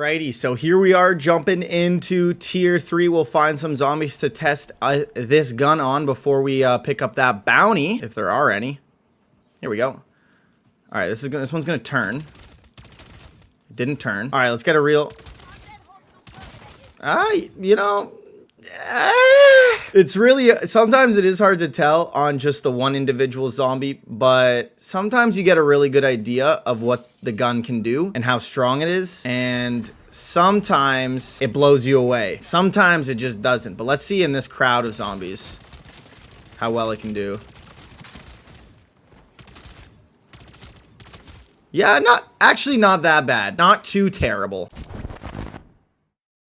Alrighty, so here we are jumping into tier 3. We'll find some zombies to test this gun on before we pick up that bounty, if there are any. Here we go. Alright, this one's gonna turn. It didn't turn. Alright, let's get a real... it's really, sometimes it is hard to tell on just the one individual zombie, but sometimes you get a really good idea of what the gun can do and how strong it is, and sometimes it blows you away. Sometimes it just doesn't, but let's see in this crowd of zombies how well it can do. Yeah, not that bad. Not too terrible.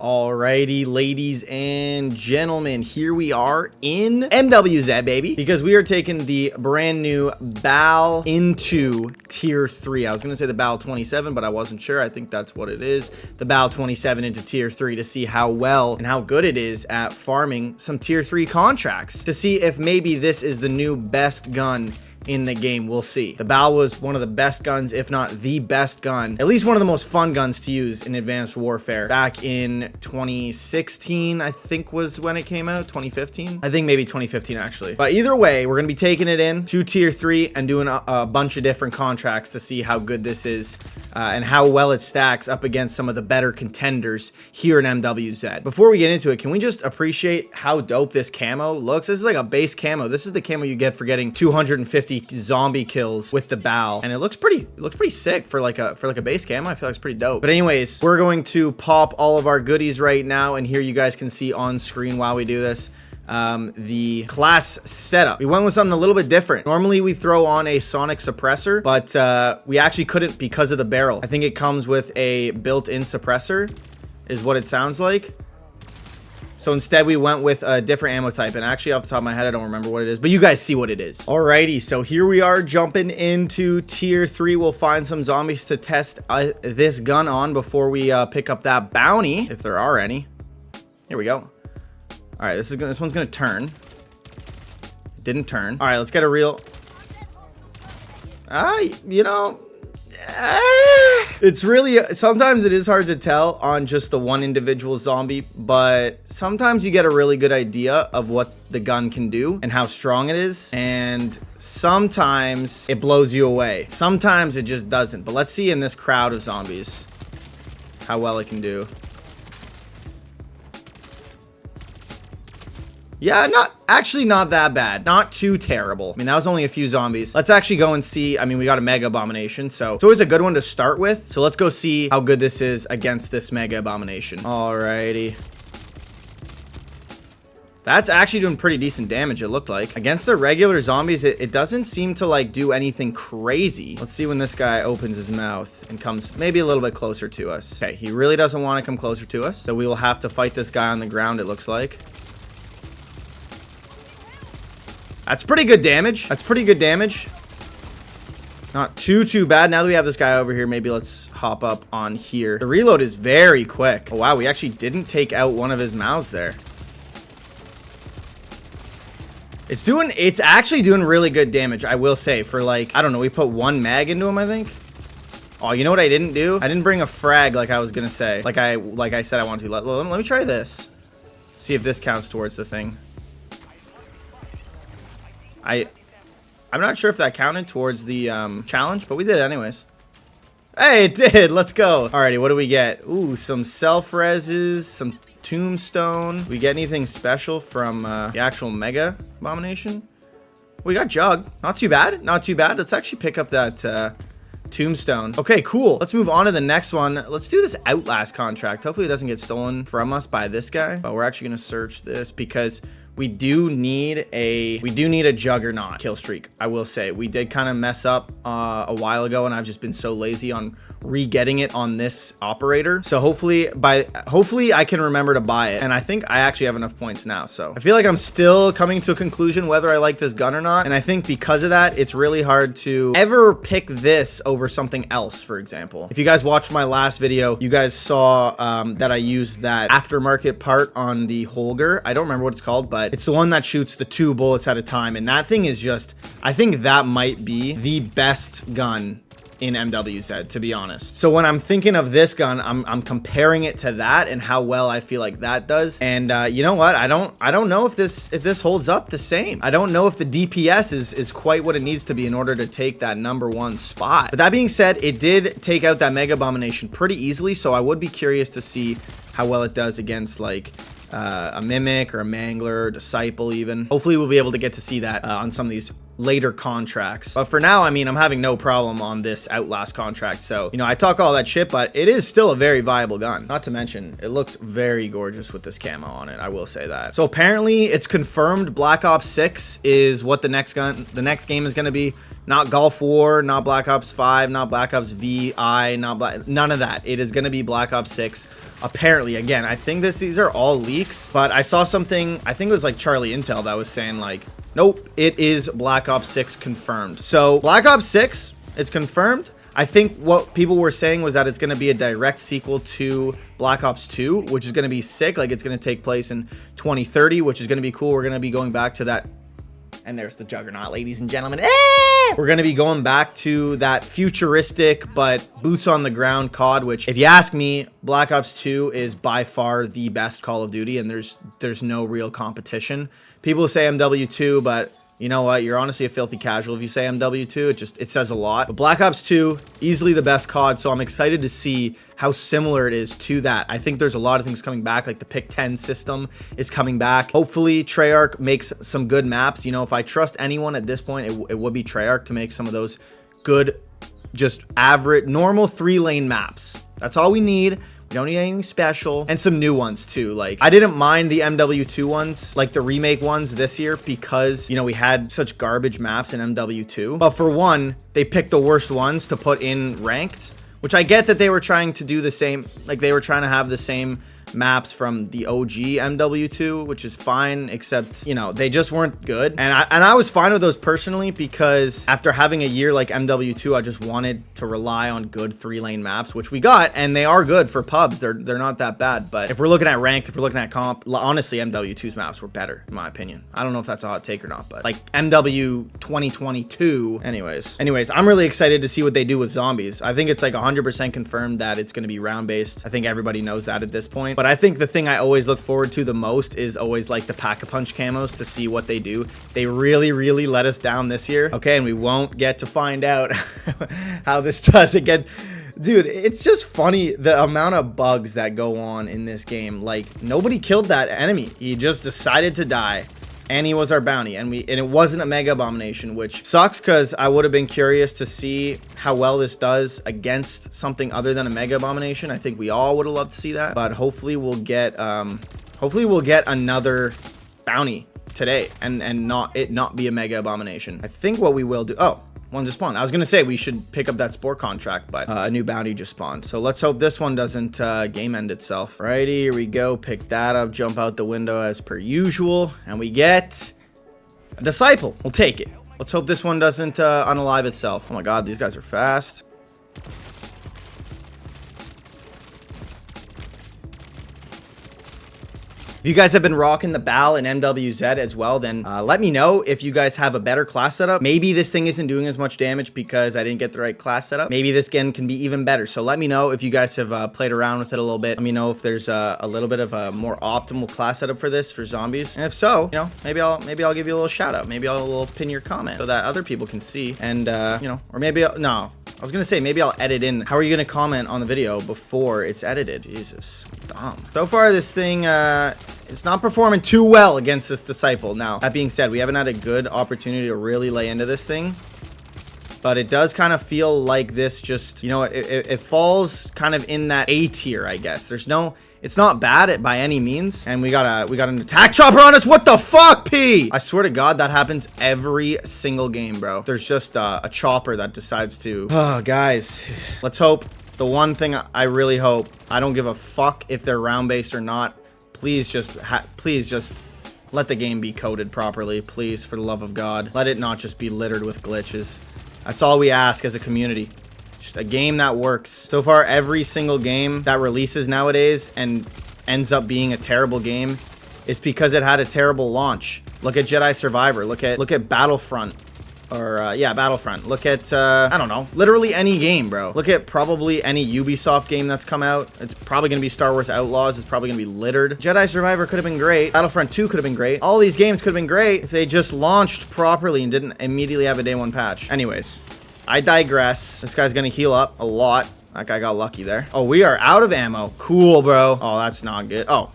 Alrighty, ladies and gentlemen, here we are in MWZ, baby, because we are taking the brand new BAL into tier 3. I was going to say the BAL-27, but I wasn't sure. I think that's what it is. The BAL-27 into tier 3 to see how well and how good it is at farming some tier 3 contracts, to see if maybe this is the new best gun in the game. We'll see. The BAL was one of the best guns, if not the best gun, at least one of the most fun guns to use in Advanced Warfare back in 2016, I think was when it came out. 2015, I think maybe 2015 actually. But either way, we're gonna be taking it in to tier 3 and doing a bunch of different contracts to see how good this is and how well it stacks up against some of the better contenders here in MWZ. Before we get into it, can we just appreciate how dope this camo looks? This is like a base camo. This is the camo you get for getting 250 zombie kills with the BAL, and it looks pretty sick for like a base camo. I feel like it's pretty dope. But anyways, we're going to pop all of our goodies right now, and here you guys can see on screen while we do this the class setup. We went with something a little bit different. Normally we throw on a sonic suppressor, but we actually couldn't because of the barrel. I think it comes with a built-in suppressor is what it sounds like. So instead we went with a different ammo type, and actually off the top of my head I don't remember what it is, but you guys see what it is. Alrighty, so here we are jumping into tier 3. We'll find some zombies to test this gun on before we pick up that bounty, if there are any. Here we go. Alright, this one's gonna turn. It didn't turn. Alright, let's get a real... it's really, sometimes it is hard to tell on just the one individual zombie, but sometimes you get a really good idea of what the gun can do and how strong it is, and sometimes it blows you away. Sometimes it just doesn't, but let's see in this crowd of zombies how well it can do. Yeah, not that bad. Not too terrible. I mean, that was only a few zombies. Let's actually go and see. I mean, we got a Mega Abomination, so it's always a good one to start with. So let's go see how good this is against this Mega Abomination. Alrighty. That's actually doing pretty decent damage, it looked like. Against the regular zombies, it doesn't seem to, like, do anything crazy. Let's see when this guy opens his mouth and comes maybe a little bit closer to us. Okay, he really doesn't want to come closer to us, so we will have to fight this guy on the ground, it looks like. That's pretty good damage. That's pretty good damage. Not too bad. Now that we have this guy over here, maybe let's hop up on here. The reload is very quick. Oh, wow. We actually didn't take out one of his mouths there. It's actually doing really good damage, I will say, for like, I don't know, we put one mag into him, I think. Oh, you know what I didn't do? I didn't bring a frag like I was gonna say. Like I said I wanted to. Let me try this. See if this counts towards the thing. I'm not sure if that counted towards the challenge, but we did it anyways. Hey, it did. Let's go. Alrighty, what do we get? Ooh, some self-reses, some tombstone. We get anything special from the actual Mega Abomination? We got Jug. Not too bad. Not too bad. Let's actually pick up that tombstone. Okay, cool. Let's move on to the next one. Let's do this Outlast contract. Hopefully it doesn't get stolen from us by this guy. But we're actually gonna search this because we do need a Juggernaut kill streak. I will say we did kind of mess up a while ago, and I've just been so lazy on re-getting it on this operator. So hopefully I can remember to buy it, and I think I actually have enough points now. So I feel like I'm still coming to a conclusion whether I like this gun or not, and I think because of that, it's really hard to ever pick this over something else. For example, if you guys watched my last video, you guys saw that I used that aftermarket part on the Holger. I don't remember what it's called, but it's the one that shoots the 2 bullets at a time, and that thing is just, I think that might be the best gun in MWZ, to be honest. So when I'm thinking of this gun, I'm comparing it to that and how well I feel like that does. And you know what? I don't know if this holds up the same. I don't know if the DPS is quite what it needs to be in order to take that #1 spot. But that being said, it did take out that Mega Abomination pretty easily, so I would be curious to see how well it does against like a Mimic or a Mangler or Disciple even. Hopefully we'll be able to get to see that on some of these later contracts. But for now, I mean, I'm having no problem on this Outlast contract. So, you know, I talk all that shit, but it is still a very viable gun. Not to mention, it looks very gorgeous with this camo on it. I will say that. So apparently it's confirmed Black Ops 6 is what the next game is going to be. Not Gulf War, not Black Ops 5, not Black Ops VI, none of that. It is going to be Black Ops 6. Apparently, again, I think these are all leaks, but I saw something, I think it was like Charlie Intel that was saying like, nope, it is Black Ops 6 confirmed. So Black Ops 6, it's confirmed. I think what people were saying was that it's going to be a direct sequel to Black Ops 2, which is going to be sick. Like it's going to take place in 2030, which is going to be cool. We're going to be going back to that. And there's the Juggernaut, ladies and gentlemen. We're going to be going back to that futuristic but boots on the ground COD, which if you ask me, Black Ops 2 is by far the best Call of Duty, and there's no real competition. People say MW2, but you know what? You're honestly a filthy casual if you say MW2. It says a lot. But Black Ops 2, easily the best COD, so I'm excited to see how similar it is to that. I think there's a lot of things coming back, like the Pick 10 system is coming back. Hopefully, Treyarch makes some good maps. You know, if I trust anyone at this point, it would be Treyarch to make some of those good, just average, normal 3-lane maps. That's all we need. We don't need anything special. And some new ones too. Like I didn't mind the MW2 ones, like the remake ones this year, because you know we had such garbage maps in MW2. But for one, they picked the worst ones to put in ranked, which I get that they were trying to do the same, like they were trying to have the same maps from the OG MW2, which is fine, except you know they just weren't good. And I was fine with those personally, because after having a year like MW2, I just wanted to rely on good 3-lane maps, which we got, and they are good for pubs. They're not that bad. But if we're looking at ranked, if we're looking at comp, honestly MW2's maps were better in my opinion. I don't know if that's a hot take or not, but like MW 2022 anyways, I'm really excited to see what they do with zombies. I think it's like 100% confirmed that it's going to be round based. I think everybody knows that at this point. But I think the thing I always look forward to the most is always like the Pack-a-Punch camos, to see what they do. They really let us down this year. Okay, and we won't get to find out how this does again. Dude, it's just funny the amount of bugs that go on in this game. Like nobody killed that enemy. He just decided to die. And he was our bounty, and it wasn't a Mega Abomination, which sucks because I would have been curious to see how well this does against something other than a Mega Abomination. I think we all would have loved to see that, but hopefully we'll get another bounty today, and not be a Mega Abomination. I think what we will do. Oh, one just spawned. I was gonna say we should pick up that sport contract, but a new bounty just spawned. So let's hope this one doesn't game end itself. Righty, here we go. Pick that up, jump out the window as per usual, and we get a Disciple. We'll take it. Let's hope this one doesn't unalive itself. Oh my god, these guys are fast. If you guys have been rocking the BAL and MWZ as well, then let me know if you guys have a better class setup. Maybe this thing isn't doing as much damage because I didn't get the right class setup. Maybe this gun can be even better. So let me know if you guys have played around with it a little bit. Let me know if there's a little bit of a more optimal class setup for this, for zombies. And if so, you know, maybe I'll give you a little shout out. Maybe I'll pin your comment so that other people can see. And you know, or maybe no. I was gonna say maybe I'll edit in. How are you gonna comment on the video before it's edited? Jesus, dumb. So far, this thing it's not performing too well against this Disciple. Now, that being said, we haven't had a good opportunity to really lay into this thing, but it does kind of feel like this just, you know, it falls kind of in that A tier, I guess. It's not bad by any means. And we got an attack chopper on us. What the fuck, P? I swear to God, that happens every single game, bro. There's just a chopper that decides to, oh, guys, let's hope. The one thing I really hope, I don't give a fuck if they're round based or not. Please just let the game be coded properly. Please, for the love of God. Let it not just be littered with glitches. That's all we ask as a community. Just a game that works. So far, every single game that releases nowadays and ends up being a terrible game is because it had a terrible launch. Look at Jedi Survivor. Look at Battlefront. or yeah, Battlefront. Look at, I don't know, literally any game, bro. Look at probably any Ubisoft game that's come out. It's probably going to be Star Wars Outlaws. It's probably going to be littered. Jedi Survivor could have been great. Battlefront 2 could have been great. All these games could have been great if they just launched properly and didn't immediately have a day one patch. Anyways, I digress. This guy's going to heal up a lot. That guy got lucky there. Oh, we are out of ammo. Cool, bro. Oh, that's not good. Oh,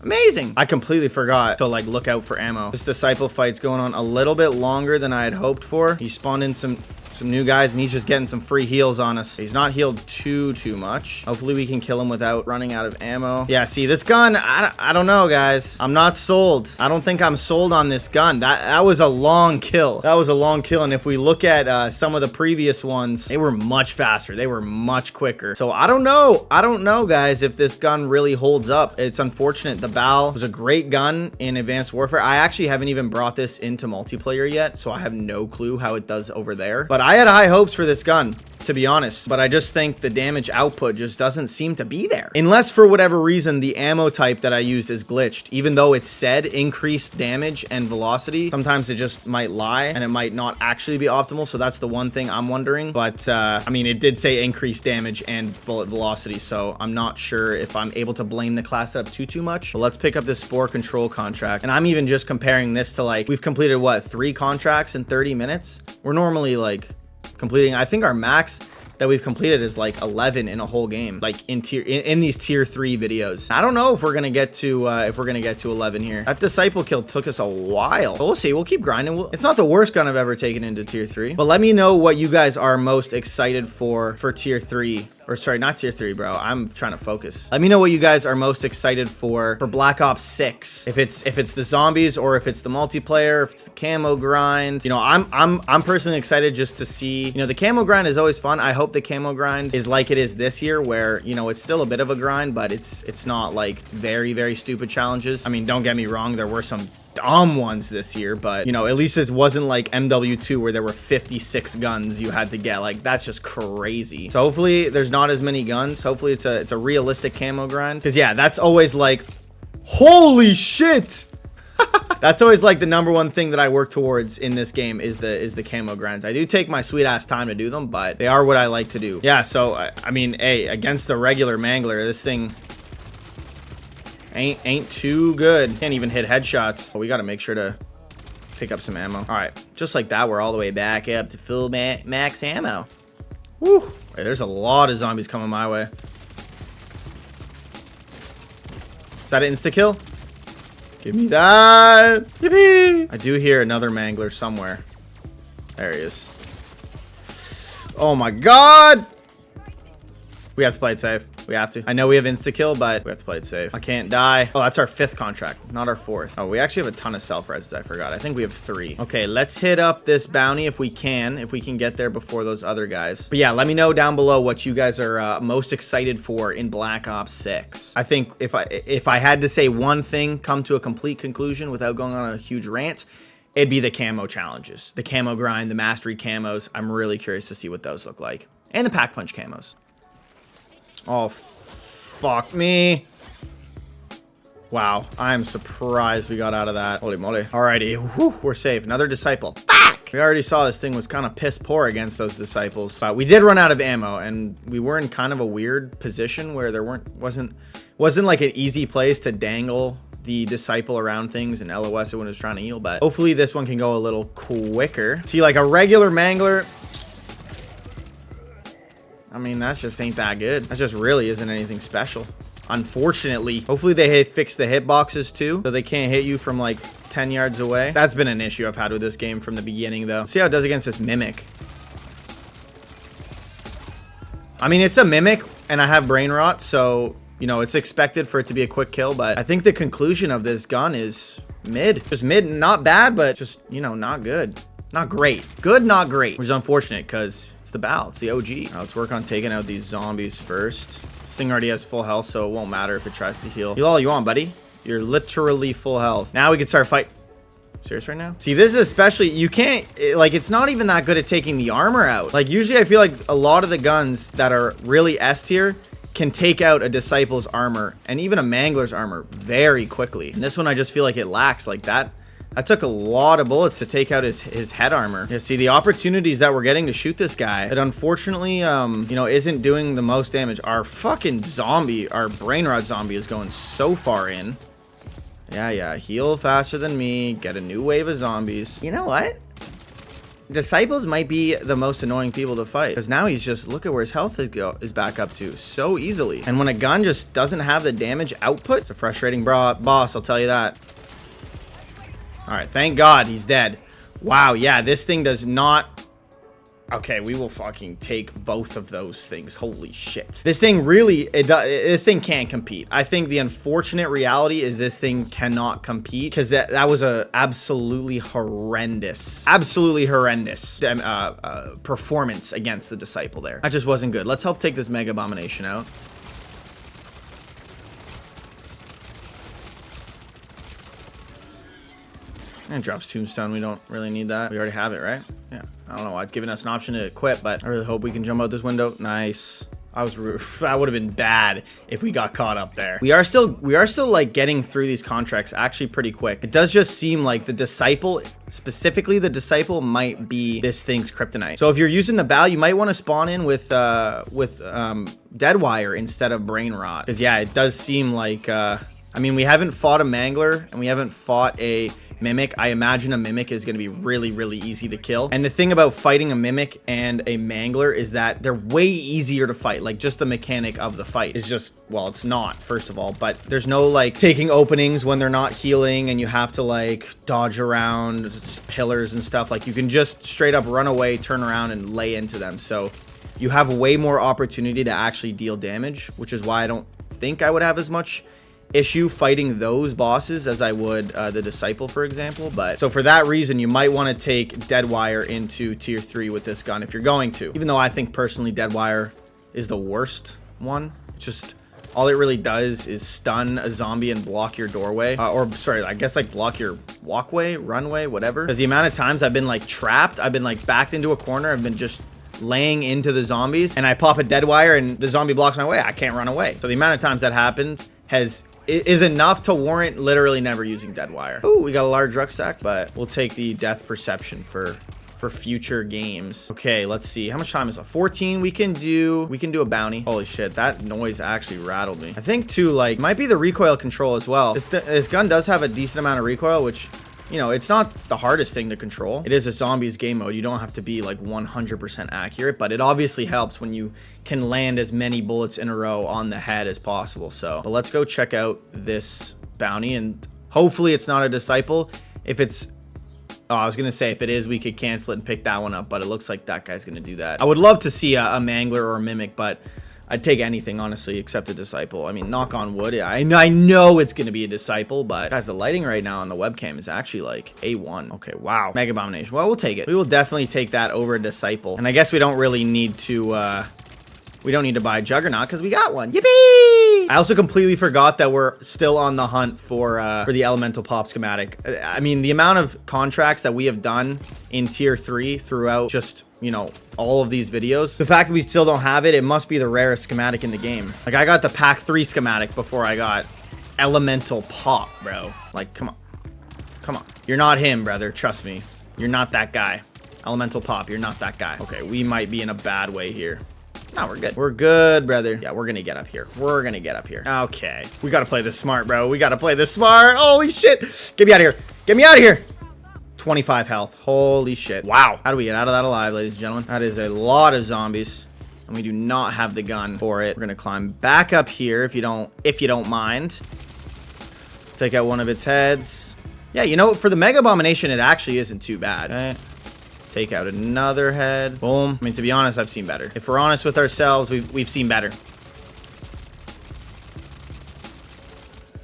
amazing. I completely forgot to like look out for ammo. This disciple fight's going on a little bit longer than I had hoped for. He spawned in some new guys and he's just getting some free heals on us. He's not healed too much. Hopefully we can kill him without running out of ammo. Yeah, see this gun, I don't know, guys. I'm not sold. I don't think I'm sold on this gun. That was a long kill. That was a long kill. And if we look at some of the previous ones, they were much faster. They were much quicker. So I don't know. I don't know, guys, if this gun really holds up. It's unfortunate. The BAL was a great gun in Advanced Warfare. I actually haven't even brought this into multiplayer yet, so I have no clue how it does over there. But I had high hopes for this gun, to be honest, but I just think the damage output just doesn't seem to be there. Unless for whatever reason, the ammo type that I used is glitched. Even though it said increased damage and velocity, sometimes it just might lie and it might not actually be optimal. So that's the one thing I'm wondering. But I mean, it did say increased damage and bullet velocity. So I'm not sure if I'm able to blame the class setup too much. But let's pick up this Spore Control contract. And I'm even just comparing this to like, we've completed what, 3 contracts in 30 minutes? We're normally like completing, I think our max that we've completed is like 11 in a whole game, like in these tier 3 videos. I don't know if we're gonna get to 11 here. That disciple kill took us a while, but we'll see. We'll keep grinding. It's not the worst gun I've ever taken into tier 3, but let me know what you guys are most excited for tier 3. Or sorry, not tier 3, bro. I'm trying to focus. Let me know what you guys are most excited for Black Ops 6. If it's the zombies or if it's the multiplayer, if it's the camo grind. You know, I'm personally excited just to see, you know, the camo grind is always fun. I hope the camo grind is like it is this year, where, you know, it's still a bit of a grind, but it's not like very stupid challenges. I mean, don't get me wrong, there were some dumb ones this year, but you know, at least it wasn't like MW2 where there were 56 guns you had to get. Like, that's just crazy. So hopefully there's not as many guns. Hopefully it's a realistic camo grind, because yeah, that's always like, holy shit. That's always like the #1 thing that I work towards in this game is the camo grinds. I do take my sweet ass time to do them, but they are what I like to do. Yeah, so I mean, hey, against the regular mangler, this thing ain't too good. Can't even hit headshots. We got to make sure to pick up some ammo. All right, just like that, we're all the way back up to full max ammo. Woo! Hey, there's a lot of zombies coming my way. Is that an insta kill? Give me that. Yippee! I do hear another mangler somewhere. There he is. Oh my god! We have to play it safe. We have to. I know we have insta-kill, but we have to play it safe. I can't die. Oh, that's our 5th contract, not our 4th. Oh, we actually have a ton of self-reses, I forgot. I think we have 3. Okay, let's hit up this bounty if we can get there before those other guys. But yeah, let me know down below what you guys are most excited for in Black Ops 6. I think if I had to say one thing, come to a complete conclusion without going on a huge rant, it'd be the camo challenges. The camo grind, the mastery camos. I'm really curious to see what those look like. And the pack punch camos. Oh, fuck me. Wow, I'm surprised we got out of that. Holy moly. Alrighty, whew, we're safe. Another disciple. Fuck! We already saw this thing was kind of piss poor against those disciples. But we did run out of ammo, and we were in kind of a weird position where there wasn't like an easy place to dangle the disciple around things and LOS it when it was trying to heal. But hopefully this one can go a little quicker. See, like a regular mangler, I mean, that just ain't that good. That just really isn't anything special, unfortunately. Hopefully they fix the hitboxes too, so they can't hit you from like 10 yards away. That's been an issue I've had with this game from the beginning, though. See how it does against this mimic. I mean, it's a mimic, and I have brain rot, so, you know, it's expected for it to be a quick kill, but I think the conclusion of this gun is mid. Just mid, not bad, but just, you know, not good. Not great. Good, not great. Which is unfortunate because it's the BAL. It's the OG. Now let's work on taking out these zombies first. This thing already has full health, so it won't matter if it tries to heal. Heal all you want, buddy. You're literally full health. Now we can start fight. Serious right now? See, this is especially, you can't, like, it's not even that good at taking the armor out. Like, usually I feel like a lot of the guns that are really S tier can take out a disciple's armor and even a mangler's armor very quickly. And this one, I just feel like it lacks like that. That took a lot of bullets to take out his head armor. Yeah, see, the opportunities that we're getting to shoot this guy, it unfortunately, you know, isn't doing the most damage. Our fucking zombie, our brain rot zombie is going so far in. Yeah, heal faster than me. Get a new wave of zombies. You know what? Disciples might be the most annoying people to fight, because now he's just, look at where his health is back up to so easily. And when a gun just doesn't have the damage output, it's a frustrating boss, I'll tell you that. All right, thank God he's dead. Wow, yeah, this thing does not... Okay, we will fucking take both of those things. Holy shit. This thing really, this thing can't compete. I think the unfortunate reality is this thing cannot compete, because that was a absolutely horrendous performance against the Disciple there. That just wasn't good. Let's help take this Mega Abomination out. And drops Tombstone. We don't really need that. We already have it, right? Yeah. I don't know why it's giving us an option to equip, but I really hope we can jump out this window. Nice. That would have been bad if we got caught up there. We are still like getting through these contracts actually pretty quick. It does just seem like the Disciple, specifically the Disciple, might be this thing's kryptonite. So if you're using the BAL, you might want to spawn in with Deadwire instead of Brain Rot. Because yeah, it does seem like, I mean, we haven't fought a Mangler and we haven't fought a Mimic. I imagine a Mimic is going to be really, really easy to kill. And the thing about fighting a Mimic and a Mangler is that they're way easier to fight. Like, just the mechanic of the fight is just, well, it's not, first of all, but there's no like taking openings when they're not healing and you have to like dodge around pillars and stuff. Like, you can just straight up run away, turn around and lay into them. So you have way more opportunity to actually deal damage, which is why I don't think I would have as much issue fighting those bosses as I would the Disciple, for example. But so for that reason, you might want to take Deadwire into tier 3 with this gun if you're going to, even though I think personally Deadwire is the worst one. It's just all it really does is stun a zombie and block your doorway, or sorry, I guess like block your walkway, runway, whatever. Because the amount of times I've been like trapped, I've been like backed into a corner, I've been just laying into the zombies and I pop a Deadwire and the zombie blocks my way, I can't run away. So the amount of times that happened is enough to warrant literally never using Deadwire. Oh, we got a large rucksack, but we'll take the death perception for future games. Okay, let's see. How much time is it? 14. We can do a bounty. Holy shit, that noise actually rattled me. I think too, like, might be the recoil control as well. This gun does have a decent amount of recoil, which, you know, it's not the hardest thing to control. It is a zombies game mode. You don't have to be like 100% accurate, but it obviously helps when you can land as many bullets in a row on the head as possible. So, but let's go check out this bounty, and hopefully it's not a Disciple. If it's, oh, I was gonna say if it is, we could cancel it and pick that one up, but it looks like that guy's gonna do that. I would love to see a Mangler or a Mimic, but I'd take anything, honestly, except a Disciple. I mean, knock on wood. I know it's going to be a Disciple, but guys, the lighting right now on the webcam is actually like A1. Okay, wow. Mega Abomination. Well, we'll take it. We will definitely take that over a Disciple. And I guess we don't really need to, we don't need to buy Juggernaut because we got one. Yippee! I also completely forgot that we're still on the hunt for the Elemental Pop schematic. I mean, the amount of contracts that we have done in tier 3 throughout just, you know, all of these videos, the fact that we still don't have it, it must be the rarest schematic in the game. Like, I got the pack 3 schematic before I got Elemental Pop, bro. Like, come on. Come on. You're not him, brother. Trust me. You're not that guy. Elemental Pop, you're not that guy. Okay, we might be in a bad way here. No, we're good. We're good, brother. Yeah, we're gonna get up here. We're gonna get up here. Okay. We gotta play this smart, bro. We gotta play this smart. Holy shit. Get me out of here. Get me out of here. 25 health. Holy shit. Wow. How do we get out of that alive, ladies and gentlemen? That is a lot of zombies, and we do not have the gun for it. We're gonna climb back up here if you don't mind. Take out one of its heads. Yeah, you know, for the Mega Abomination, it actually isn't too bad. Okay. Take out another head. Boom. I mean, to be honest, I've seen better. If we're honest with ourselves, we've seen better.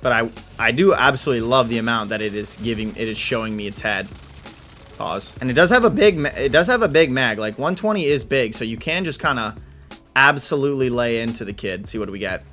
But I do absolutely love the amount that it is showing me its head. Pause. And it does have a big mag. Like 120 is big, so you can just kind of absolutely lay into the kid. See what do we get.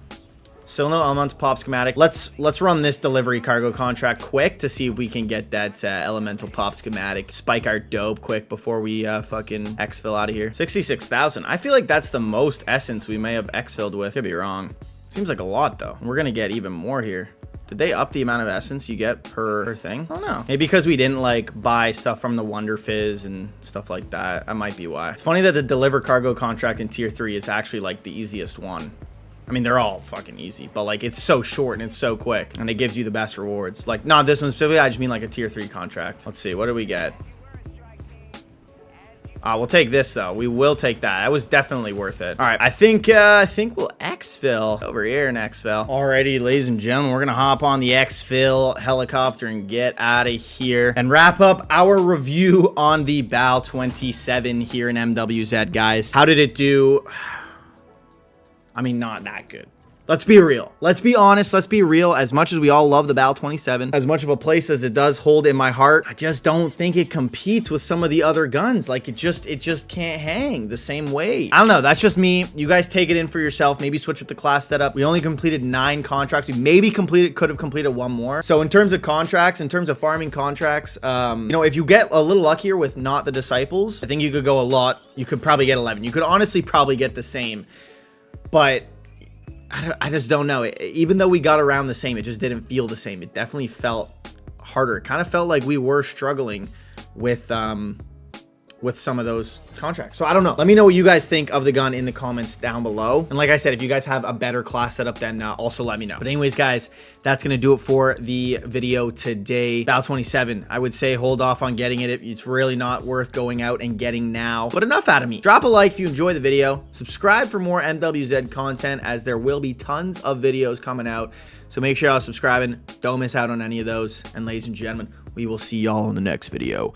Still no Elemental Pop schematic. Let's run this delivery cargo contract quick to see if we can get that Elemental Pop schematic. Spike our dope quick before we fucking exfil out of here. 66,000. I feel like that's the most essence we may have exfilled with. Could be wrong. Seems like a lot though. We're gonna get even more here. Did they up the amount of essence you get per thing? I don't know. Maybe because we didn't like buy stuff from the Wonder Fizz and stuff like that. That might be why. It's funny that the deliver cargo contract in tier 3 is actually like the easiest one. I mean, they're all fucking easy, but like it's so short and it's so quick and it gives you the best rewards. Like, not this one specifically. I just mean like a tier 3 contract. Let's see. What do we get? We'll take this though. We will take that. That was definitely worth it. All right, I think we'll exfil over here in exfil. Alrighty, ladies and gentlemen, we're gonna hop on the exfil helicopter and get out of here and wrap up our review on the BAL-27 here in MWZ, guys. How did it do? I mean, not that good. Let's be real. Let's be honest. Let's be real. As much as we all love the BAL-27, as much of a place as it does hold in my heart, I just don't think it competes with some of the other guns. Like it just can't hang the same way. I don't know. That's just me. You guys take it in for yourself. Maybe switch up the class setup. We only completed 9 contracts. We maybe could have completed 1 more. So in terms of contracts, in terms of farming contracts, you know, if you get a little luckier with not the disciples, I think you could go a lot. You could probably get 11. You could honestly probably get the same, but I just don't know. Even though we got around the same, it just didn't feel the same. It definitely felt harder. It kind of felt like we were struggling with some of those contracts. So I don't know. Let me know what you guys think of the gun in the comments down below. And like I said, if you guys have a better class setup, then also let me know. But anyways, guys, that's going to do it for the video today. BAL-27, I would say hold off on getting it. It's really not worth going out and getting now. But enough out of me. Drop a like if you enjoy the video. Subscribe for more MWZ content, as there will be tons of videos coming out. So make sure y'all subscribing. Don't miss out on any of those. And ladies and gentlemen, we will see y'all in the next video.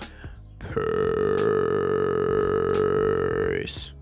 Peace.